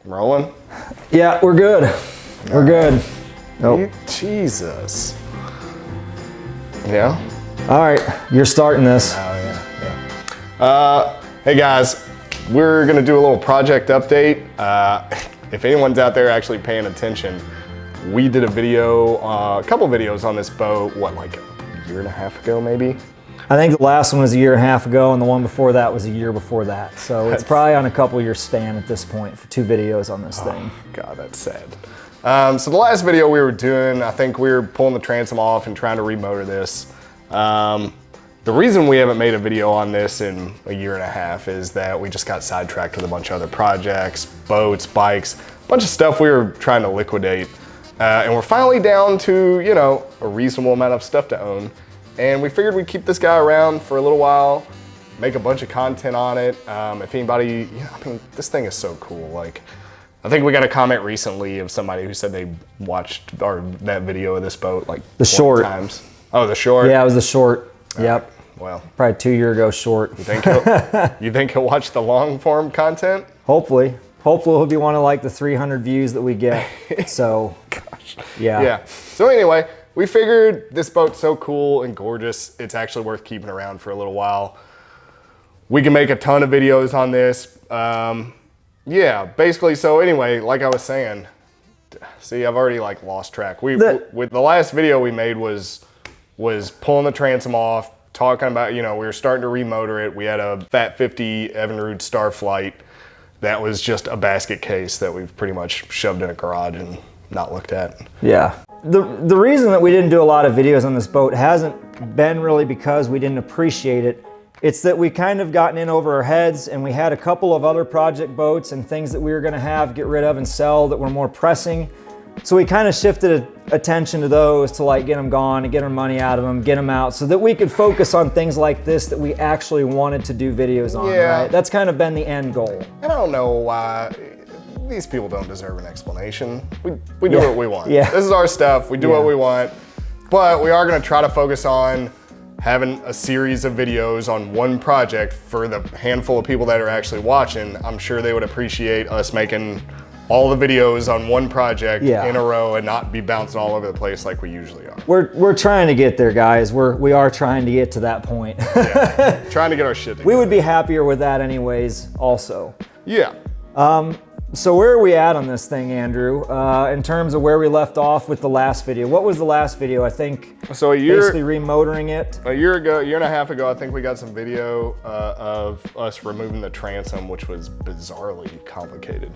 Rolling? Yeah, we're good. We're good. Nope. Jesus. Yeah? All right, you're starting this. Oh, yeah. Hey guys, we're gonna do a little project update. If anyone's out there actually paying attention, we did a video, a couple videos on this boat, what, like a year and a half ago maybe? I think the last one was a year and a half ago, and the one before that was a year before that. So it's probably on a couple year span at this point for 2 videos on this thing. God, that's sad. So the last video we were doing, I think we were pulling the transom off and trying to remotor this. The reason we haven't made a video on this in a year and a half is that we just got sidetracked with a bunch of other projects, boats, bikes, a bunch of stuff we were trying to liquidate. And we're finally down to, you know, a reasonable amount of stuff to own. And we figured we'd keep this guy around for a little while, make a bunch of content on it. If anybody, I mean, this thing is so cool. Like, I think we got a comment recently of somebody who said they watched that video of this boat like the short times. Oh, the short? Yeah, it was the short. Yep. Well, probably 2 year ago short. You think he'll watch the long form content? Hopefully. Hopefully he'll be one of like the 300 views that we get. So, gosh. Yeah. Yeah. So anyway, we figured this boat's so cool and gorgeous, it's actually worth keeping around for a little while. We can make a ton of videos on this. Yeah, basically, so anyway, like I was saying, see, I've already like lost track. With the last video we made was pulling the transom off, talking about, you know, we were starting to remotor it. We had a Fat 50 Evinrude Starflight that was just a basket case that we've pretty much shoved in a garage and not looked at. Yeah. The reason that we didn't do a lot of videos on this boat hasn't been really because we didn't appreciate it. It's that we kind of gotten in over our heads, and we had a couple of other project boats and things that we were gonna get rid of and sell that were more pressing. So we kind of shifted attention to those to like get them gone and get our money out of them, get them out, so that we could focus on things like this that we actually wanted to do videos on, right? That's kind of been the end goal. And I don't know why these people don't deserve an explanation. We do what we want. Yeah. This is our stuff, we do what we want, but we are gonna try to focus on having a series of videos on one project for the handful of people that are actually watching. I'm sure they would appreciate us making all the videos on one project in a row and not be bouncing all over the place like we usually are. We're trying to get there, guys. We are trying to get to that point. Yeah. Trying to get our shit together. We would be happier with that anyways, also. Yeah. So where are we at on this thing, Andrew? In terms of where we left off with the last video. What was the last video? I think so basically remotoring it. A year and a half ago, I think we got some video of us removing the transom, which was bizarrely complicated.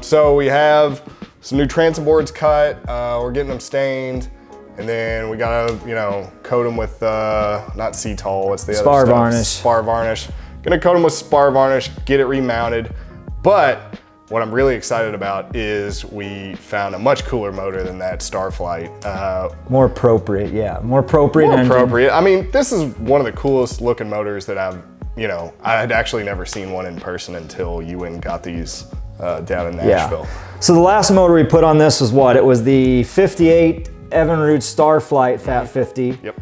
So we have some new transom boards cut. We're getting them stained. And then we gotta, you know, coat them with, not Cetal, what's the other stuff? Spar varnish. Spar varnish. Gonna coat them with spar varnish, get it remounted. But what I'm really excited about is we found a much cooler motor than that Starflight. More appropriate, yeah. More appropriate engine. Appropriate. I mean, this is one of the coolest looking motors that I've, you know, I had actually never seen one in person until you went and got these down in Nashville. Yeah. So the last motor we put on this was what? It was the 58 Evinrude Starflight Fat 50. Yep.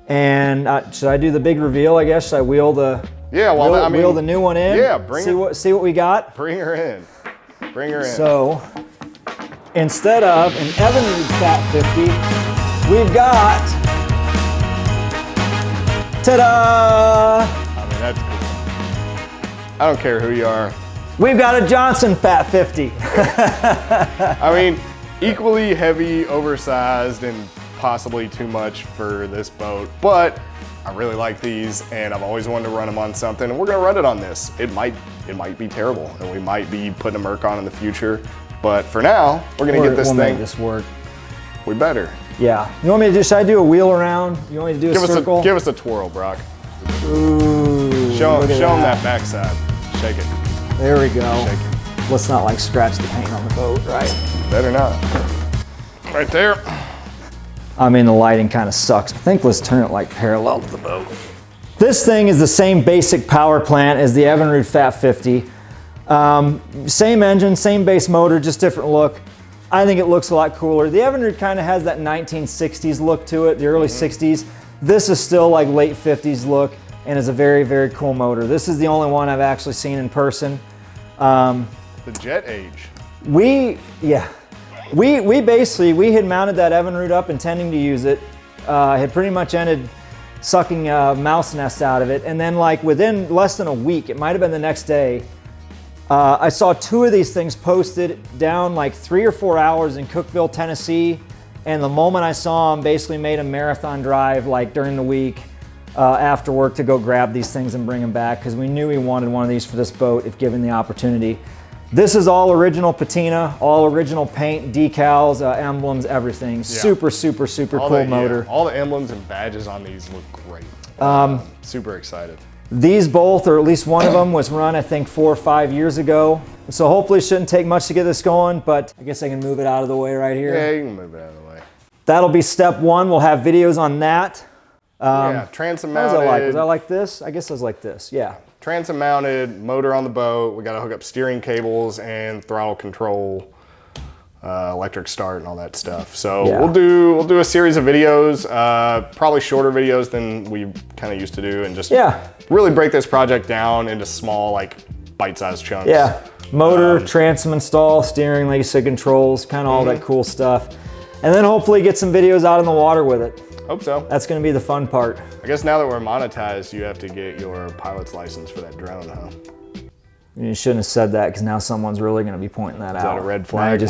And should I do the big reveal, I guess? Should I wheel the... Yeah, well, I mean, wheel the new one in. Yeah, see what we got. Bring her in. Bring her in. So instead of an Evinrude Fat 50, we've got, ta-da! I mean, that's cool. I don't care who you are. We've got a Johnson Fat 50. I mean, equally heavy, oversized, and possibly too much for this boat, but I really like these, and I've always wanted to run them on something, and we're gonna run it on this. It might be terrible, and we might be putting a Merc on in the future, but for now, we're gonna get this thing. We'll make this work. We better. Yeah. You want me to should I do a wheel around? You want me to do a circle? Give us a twirl, Brock. Ooh. Show them that backside. Shake it. There we go. Shake it. Let's not like scratch the paint on the boat, right? Better not. Right there. I mean, the lighting kind of sucks. I think let's turn it like parallel to the boat. This thing is the same basic power plant as the Evinrude Fat 50. Same engine, same base motor, just different look. I think it looks a lot cooler. The Evinrude kind of has that 1960s look to it, the early 60s. This is still like late 50s look and is a very, very cool motor. This is the only one I've actually seen in person. The The jet age. We basically, we had mounted that Evinrude up intending to use it. Had pretty much ended sucking mouse nests out of it. And then like within less than a week, it might've been the next day, I saw 2 of these things posted down like 3 or 4 hours in Cookeville, Tennessee. And the moment I saw them, basically made a marathon drive like during the week after work to go grab these things and bring them back because we knew we wanted one of these for this boat if given the opportunity. This is all original patina, all original paint, decals, emblems, everything. Yeah. Super, super, super cool motor. Yeah, all the emblems and badges on these look great. Super excited. These both, or at least one of them, was run I think 4 or 5 years ago. So hopefully it shouldn't take much to get this going, but I guess I can move it out of the way right here. Yeah, you can move it out of the way. That'll be step 1. We'll have videos on that. Yeah, transom mounted. What was I like? Was I like this? I guess I was like this, yeah. Transom mounted, motor on the boat. We got to hook up steering cables and throttle control, electric start and all that stuff. So yeah. we'll do a series of videos, probably shorter videos than we kind of used to do, and just really break this project down into small, like bite-sized chunks. Yeah, motor, transom install, steering, like you said, controls, kind of all that cool stuff. And then hopefully get some videos out in the water with it. Hope so. That's going to be the fun part. I guess now that we're monetized, you have to get your pilot's license for that drone, huh? You shouldn't have said that because now someone's really going to be pointing that out. Is that a red flag?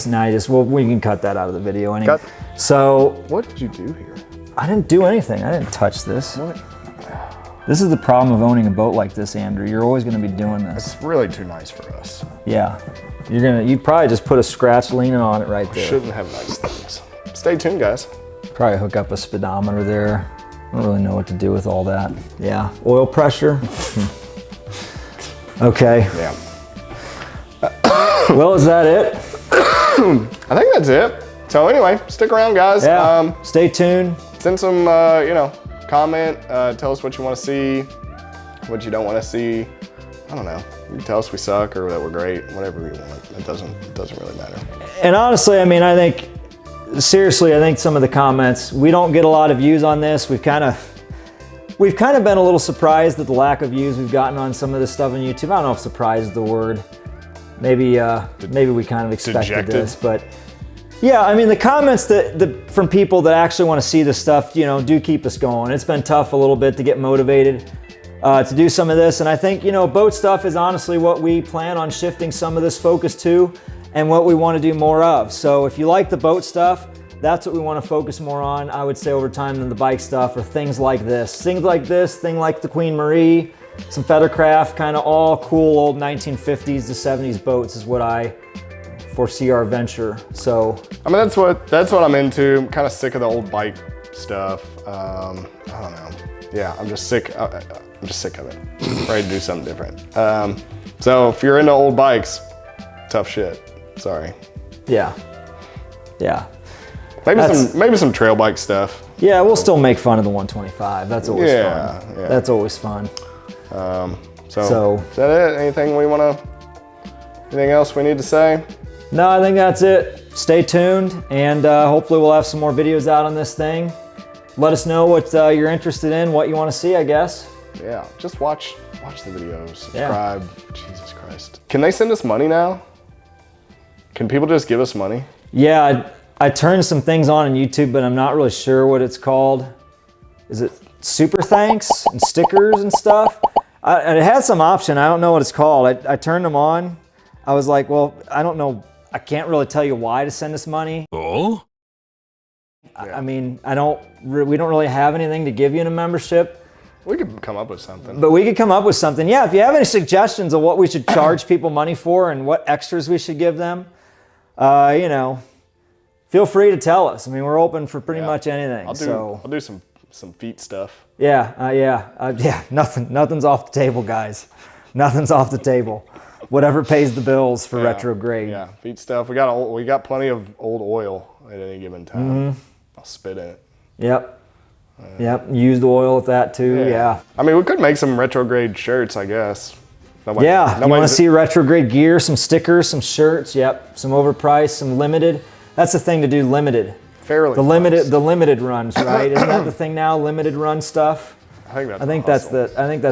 Well, we can cut that out of the video anyway. So, what did you do here? I didn't do anything. I didn't touch this. What? This is the problem of owning a boat like this, Andrew. You're always going to be doing this. It's really too nice for us. Yeah. You'd probably just put a scratch leaning on it right there. Shouldn't have nice things. Stay tuned, guys. Probably hook up a speedometer there. I don't really know what to do with all that. Yeah, oil pressure. Okay. Yeah. Well, is that it? I think that's it. So anyway, stick around, guys. Yeah. Stay tuned. Send some, comment. Tell us what you want to see, what you don't want to see. I don't know. You can tell us we suck or that we're great, whatever you want. It doesn't really matter. And honestly, I mean, seriously, I think some of the comments, we don't get a lot of views on this. We've kind of been a little surprised at the lack of views we've gotten on some of this stuff on YouTube. I don't know if surprised is the word. Maybe we kind of expected this, but yeah, I mean, the comments from people that actually want to see this stuff, do keep us going. It's been tough a little bit to get motivated to do some of this. And I think, boat stuff is honestly what we plan on shifting some of this focus to and what we want to do more of. So if you like the boat stuff, that's what we want to focus more on, I would say, over time than the bike stuff or things like this. Things like this, thing like the Queen Marie, some Feathercraft, kind of all cool old 1950s to 70s boats is what I foresee our venture. So I mean, that's what I'm into. I'm kind of sick of the old bike stuff. I don't know. Yeah, I'm just sick of it. Ready to do something different. So if you're into old bikes, tough shit. Sorry. Yeah. Maybe some trail bike stuff. Yeah, we'll still make fun of the 125. That's always fun. Yeah. That's always fun. So is that it? Anything else we need to say? No, I think that's it. Stay tuned, and hopefully we'll have some more videos out on this thing. Let us know what you're interested in, what you want to see, I guess. Yeah, just watch the videos, subscribe. Yeah. Jesus Christ. Can they send us money now? Can people just give us money? Yeah, I turned some things on YouTube, but I'm not really sure what it's called. Is it super thanks and stickers and stuff? It had some option. I don't know what it's called. I turned them on. I was like, well, I don't know. I can't really tell you why to send us money. Oh? I mean, we don't really have anything to give you in a membership. We could come up with something. But we could come up with something. Yeah, if you have any suggestions of what we should charge people money for and what extras we should give them, feel free to tell us. I mean, we're open for pretty much anything. I'll do some feet stuff. Yeah. Nothing's off the table, guys. Nothing's off the table. Whatever pays the bills for retrograde. Yeah, feet stuff. We got plenty of old oil at any given time. I'll spit in it. Yep. Used oil with that too. Yeah. I mean, we could make some retrograde shirts, I guess. You want to see retrograde gear, some stickers, some shirts. Yep. Some overpriced, some limited. That's the thing to do. Limited. Fairly. The limited runs, right? Isn't that the thing now? Limited run stuff. I think that's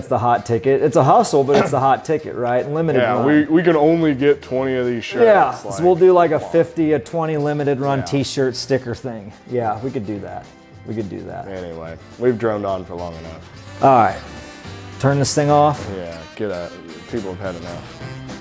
the hot ticket. It's a hustle, but it's the hot ticket, right? Limited Yeah, run. we can only get 20 of these shirts. Yeah, like, so we'll do like a 50, a 20 limited run Yeah. T-shirt sticker thing. Yeah, we could do that. We could do that. Anyway, we've droned on for long enough. All right, turn this thing off. Yeah, get out. People have had enough.